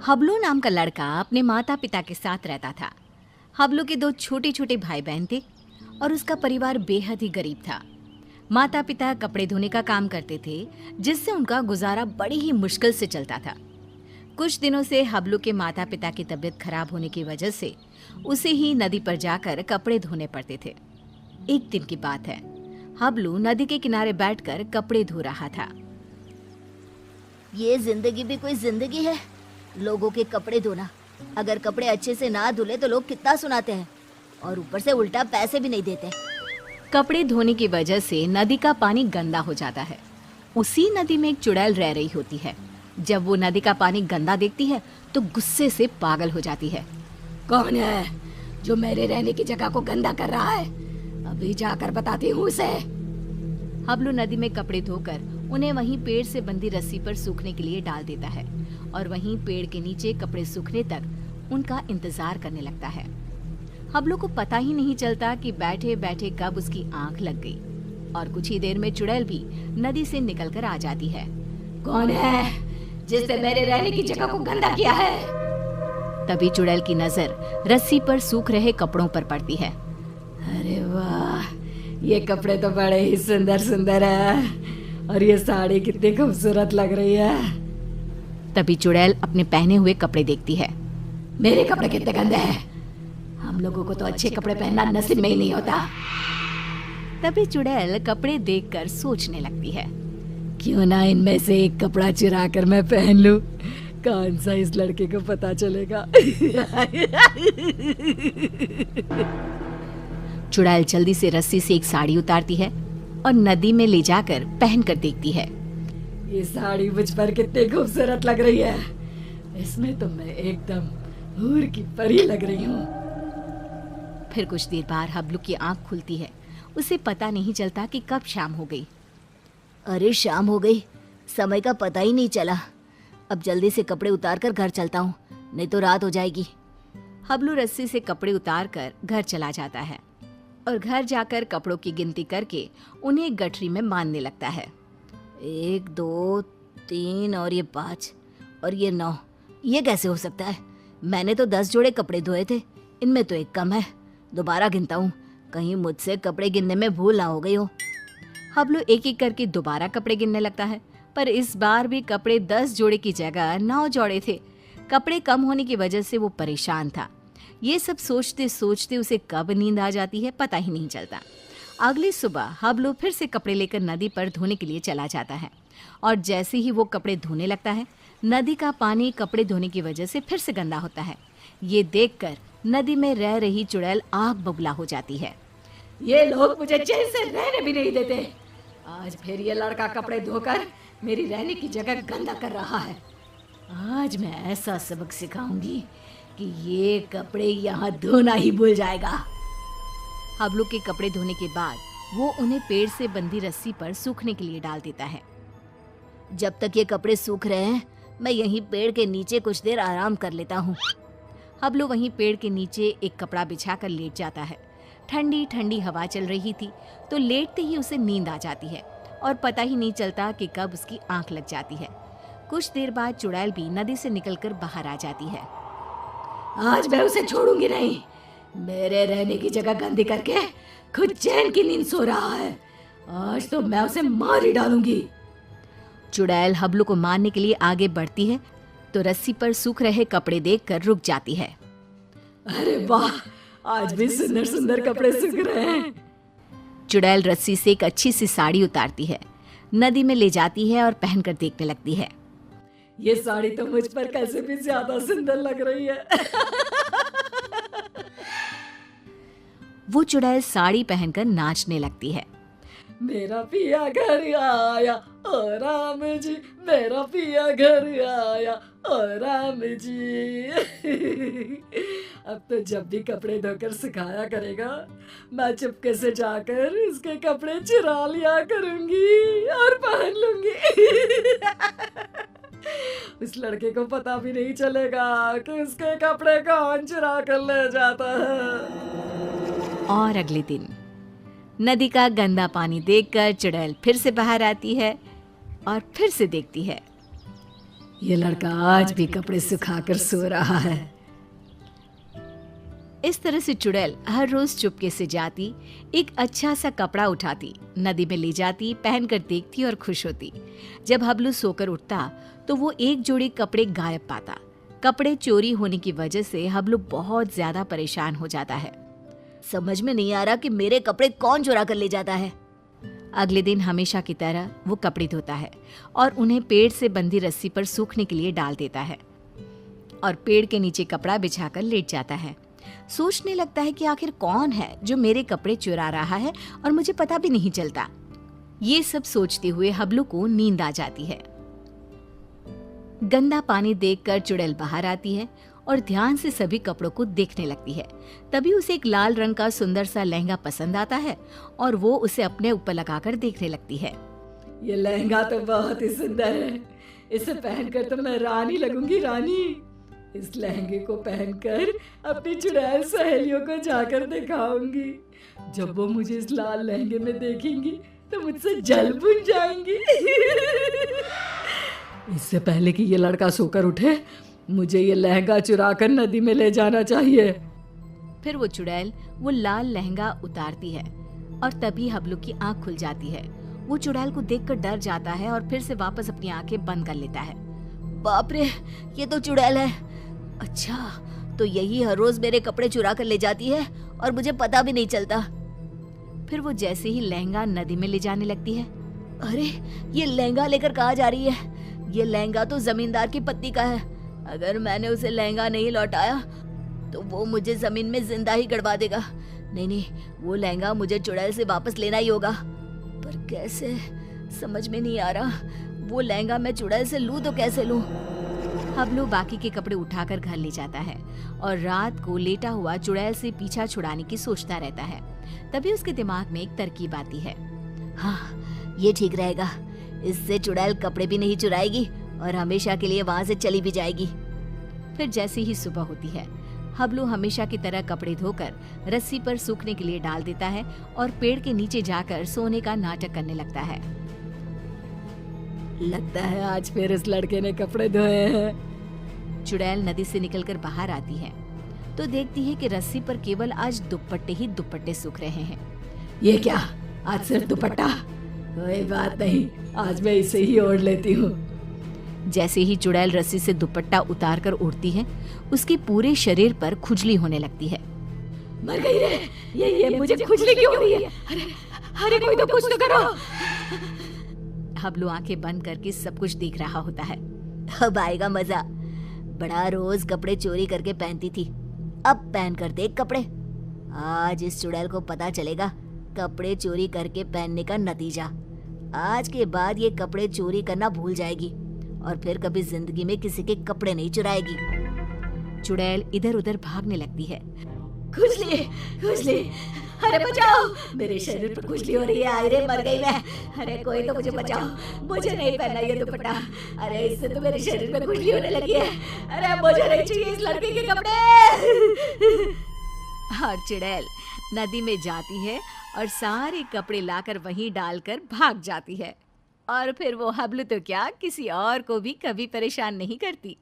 हबलू नाम का लड़का अपने माता पिता के साथ रहता था। हबलू के 2 छोटे छोटे भाई बहन थे और उसका परिवार बेहद ही गरीब था। माता पिता कपड़े धोने का काम करते थे, जिससे उनका गुजारा बड़ी ही मुश्किल से चलता था। कुछ दिनों से हबलू के माता पिता की तबीयत खराब होने की वजह से उसे ही नदी पर जाकर कपड़े धोने पड़ते थे। एक दिन की बात है, हबलू नदी के किनारे बैठकर कपड़े धो रहा था। ये जिंदगी भी कोई जिंदगी है, लोगों के कपड़े धोना। अगर कपड़े अच्छे से ना धुले तो लोग कितना सुनाते हैं और ऊपर से उल्टा पैसे भी नहीं देते। कपड़े धोने की वजह से नदी का पानी गंदा हो जाता है। उसी नदी में एक चुड़ैल रह रही होती है। जब वो नदी का पानी गंदा देखती है तो गुस्से से पागल हो जाती है। कौन है जो मेरे रहने की जगह को गंदा कर रहा है? अभी जाकर बताती हूँ उसे। हबलू नदी में कपड़े धोकर उन्हें वहीं पेड़ से बंधी रस्सी पर सूखने के लिए डाल देता है और वहीं पेड़ के नीचे कपड़े सूखने तक उनका इंतजार करने लगता है। हबलू को पता ही नहीं चलता कि बैठे बैठे कब उसकी आंख लग गई और कुछ ही देर में चुड़ैल भी नदी से निकलकर आ जाती है। कौन है जिसने मेरे रहने की जगह को गंदा किया है? तभी चुड़ैल की नजर रस्सी पर सूख रहे कपड़ों पर पड़ती है। अरे वाह, ये कपड़े तो बड़े ही सुंदर सुंदर है और ये साड़ी कितनी खूबसूरत लग रही है। तभी चुड़ैल अपने पहने हुए कपड़े देखती है। मेरे कपड़े कितने गंदे हैं, हम लोगों को तो अच्छे कपड़े पहनना नसीब में ही नहीं होता। तभी चुड़ैल कपड़े देखकर सोचने लगती है, क्यों ना इनमें से एक कपड़ा चुरा कर मैं पहन लूं, कौन सा इस लड़के को पता चलेगा। चुड़ैल जल्दी से रस्सी से एक साड़ी उतारती है और नदी में ले जाकर पहन कर देखती है। ये साड़ी मुझ पर कितनी खूबसूरत लग रही है, इसमें तो मैं एकदम हूर की परी लग रही हूँ। फिर कुछ देर बाद हबलू की आंख खुलती है। उसे पता नहीं चलता कि कब शाम हो गई। अरे शाम हो गई, समय का पता ही नहीं चला। अब जल्दी से कपड़े उतार कर घर चलता हूँ, नहीं तो रात हो जाएगी। हबलू रस्सी से कपड़े उतार कर घर चला जाता है और घर जाकर कपड़ों की गिनती करके उन्हें एक गठरी में बांधने लगता है। 1 2 3 और ये 5 और ये 9, ये कैसे हो सकता है? मैंने तो 10 जोड़े कपड़े धोए थे, इनमें तो एक कम है। दोबारा गिनता हूँ, कहीं मुझसे कपड़े गिनने में भूल ना हो गई हो। हबलू एक एक करके दोबारा कपड़े गिनने लगता है, पर इस बार भी कपड़े 10 जोड़े की जगह 9 जोड़े थे। कपड़े कम होने की वजह से वो परेशान था। ये सब सोचते सोचते उसे कब नींद आ जाती है पता ही नहीं चलता। अगली सुबह हबलू फिर से कपड़े लेकर नदी पर धोने के लिए चला जाता है और जैसे ही वो कपड़े धोने लगता है, नदी का पानी कपड़े धोने की वजह से फिर से गंदा होता है। ये देखकर नदी में रह रही चुड़ैल आग बबूला हो जाती है। ये लोग मुझे चैन से रहने भी नहीं देते। आज फिर ये लड़का कपड़े धोकर मेरी रहने की जगह गंदा कर रहा है। आज मैं ऐसा सबक सिखाऊंगी कि ये कपड़े यहाँ धोना ही भूल जाएगा। हबलू के कपड़े धोने के बाद वो उन्हें पेड़ से बंधी रस्सी पर सूखने के लिए डाल देता है। जब तक ये कपड़े सूख रहे हैं, मैं यहीं पेड़ के नीचे कुछ देर आराम कर लेता हूँ। हबलू वहीं पेड़ के नीचे एक कपड़ा बिछाकर लेट जाता है। ठंडी ठंडी हवा चल रही थी तो लेटते ही उसे नींद आ जाती है और पता ही नहीं चलता कि कब उसकी आंख लग जाती है। कुछ देर बाद चुड़ैल भी नदी से निकलकर बाहर आ जाती है। आज मैं उसे छोड़ूंगी नहीं। मेरे रहने की जगह गंदी करके खुद चैन की नींद सो रहा है। आज तो मैं उसे मार ही डालूंगी। चुड़ैल हबलू को मारने के लिए आगे बढ़ती है तो रस्सी पर सूख रहे कपड़े देखकर रुक जाती है। अरे वाह, आज भी सुंदर सुंदर कपड़े सूख रहे हैं। चुड़ैल रस्सी से एक अच्छी सी साड़ी उतारती है, नदी में ले जाती है और पहनकर देखने लगती है। ये साड़ी तो मुझ पर कैसे भी ज्यादा सुंदर लग रही है। वो चुड़ैल साड़ी पहनकर नाचने लगती है। मेरा पिया घर आया ओ राम जी, मेरा पिया घर आया ओ राम जी। अब तो जब भी कपड़े धोकर सुखाया करेगा, मैं चुपके से जाकर उसके कपड़े चुरा लिया करूंगी और पहन लूंगी। उस लड़के को पता भी नहीं चलेगा कि उसके कपड़े कौन चुरा कर ले जाता है। और अगले दिन नदी का गंदा पानी देखकर चुड़ैल फिर से बाहर आती है और फिर से देखती है। ये लड़का आज भी कपड़े सुखाकर सो रहा है। इस तरह से चुड़ैल हर रोज चुपके से जाती, एक अच्छा सा कपड़ा उठाती, नदी में ले जाती, पहनकर देखती और खुश होती। जब हबलू सोकर उठता तो वो एक जोड़ी कपड़े गायब पाता। कपड़े चोरी होने की वजह से हबलू बहुत ज्यादा परेशान हो जाता है। समझ में नहीं आ रहा कि मेरे कपड़े कौन चुरा कर ले जाता है। अगले दिन हमेशा की तरह वो कपड़े धोता है और उन्हें पेड़ से बंधी रस्सी पर सूखने के लिए डाल देता है और पेड़ के नीचे कपड़ा बिछाकर लेट जाता है। सोचने लगता है कि आखिर कौन है जो मेरे कपड़े चुरा रहा है और मुझे पता भी नहीं चलता। ये सब सोचते हुए हबलू को नींद आ जाती है। गंदा पानी देखकर चुड़ैल बाहर आती है और ध्यान से सभी कपड़ों को देखने लगती है। तभी उसे एक लाल रंग का सुंदर सा लहंगा पसंद आता है और वो उसे अपने ऊपर लगाकर देखने लगती है। ये लहंगा तो बहुत ही सुंदर है। इसे पहनकर तो मैं रानी लगूंगी, रानी। इस लहंगे को पहनकर अपनी चुड़ैल सहेलियों को जाकर दिखाऊंगी। जब वो मुझे इस लाल लहंगे में देखेंगी तो मुझसे जल बुझ जाएंगी। इससे पहले कि ये लड़का सोकर उठे, मुझे ये लहंगा चुराकर नदी में ले जाना चाहिए। फिर वो चुड़ैल वो लाल लहंगा उतारती है और तभी हबलू की आंख खुल जाती है। वो चुड़ैल को देखकर डर जाता है और फिर से वापस अपनी आंखें बंद कर लेता है। बाप रे, ये तो चुड़ैल है। अच्छा, तो यही हर रोज मेरे कपड़े चुरा कर ले जाती है और मुझे पता भी नहीं चलता। फिर वो जैसे ही लहंगा नदी में ले जाने लगती है। अरे, ये लहंगा लेकर कहाँ जा रही है? ये लहंगा तो जमींदार की पत्नी का है। अगर मैंने उसे लहंगा नहीं लौटाया तो वो मुझे जमीन में जिंदा ही गड़वा देगा। नहीं, वो लहंगा मुझे चुड़ैल से वापस लेना ही होगा। पर कैसे, समझ में नहीं आ रहा। वो लहंगा मैं चुड़ैल से लूं तो कैसे लूं? हबलू बाकी के कपड़े उठाकर घर ले जाता है और रात को लेटा हुआ चुड़ैल से पीछा छुड़ाने की सोचता रहता है। तभी उसके दिमाग में एक तरकीब आती है। हाँ, ये ठीक रहेगा। इससे चुड़ैल कपड़े भी नहीं चुराएगी और हमेशा के लिए वहां से चली भी जाएगी। फिर जैसे ही सुबह होती है, हबलू हमेशा की तरह कपड़े धोकर रस्सी पर सूखने के लिए डाल देता है और पेड़ के नीचे जाकर सोने का नाटक करने लगता है। लगता है आज फिर इस लड़के ने कपड़े धोए हैं। चुड़ैल नदी से निकलकर बाहर आती है तो देखती है कि रस्सी पर केवल आज दुपट्टे ही दुपट्टे सूख रहे हैं। ये क्या, आज सिर्फ दुपट्टा? कोई बात नहीं, आज मैं इसे ही ओढ़ लेती हूँ। जैसे ही चुड़ैल रस्सी से दुपट्टा उतार कर उड़ती है, उसके पूरे शरीर पर खुजली होने लगती है। मर गई रे, ये मुझे खुजली क्यों हो रही है? अरे कोई तो कुछ तो करो। हबलू आंखें बंद करके सब कुछ देख रहा होता है। अब आएगा मजा। बड़ा रोज कपड़े चोरी करके पहनती थी, अब पहन कर देख कपड़े। आज इस चुड़ैल को पता चलेगा कपड़े चोरी करके पहनने का नतीजा। आज के बाद ये कपड़े चोरी करना भूल जाएगी और फिर कभी जिंदगी में किसी के कपड़े नहीं चुराएगी। चुड़ैल इधर उधर भागने लगती है। खुजली, खुजली, अरे बचाओ, मेरे शरीर पर खुजली हो रही है। अरे मर गई मैं। अरे कोई तो मुझे बचाओ, मुझे नहीं पहनना ये दुपट्टा। अरे इससे तो मेरे शरीर में खुजली होने लगी है। अरे मुझे नहीं चाहिए इस लड़के के कपड़े। और चुड़ैल नदी में जाती है और सारे कपड़े लाकर वहीं डालकर भाग जाती है। और फिर वो हबलू तो क्या, किसी और को भी कभी परेशान नहीं करती।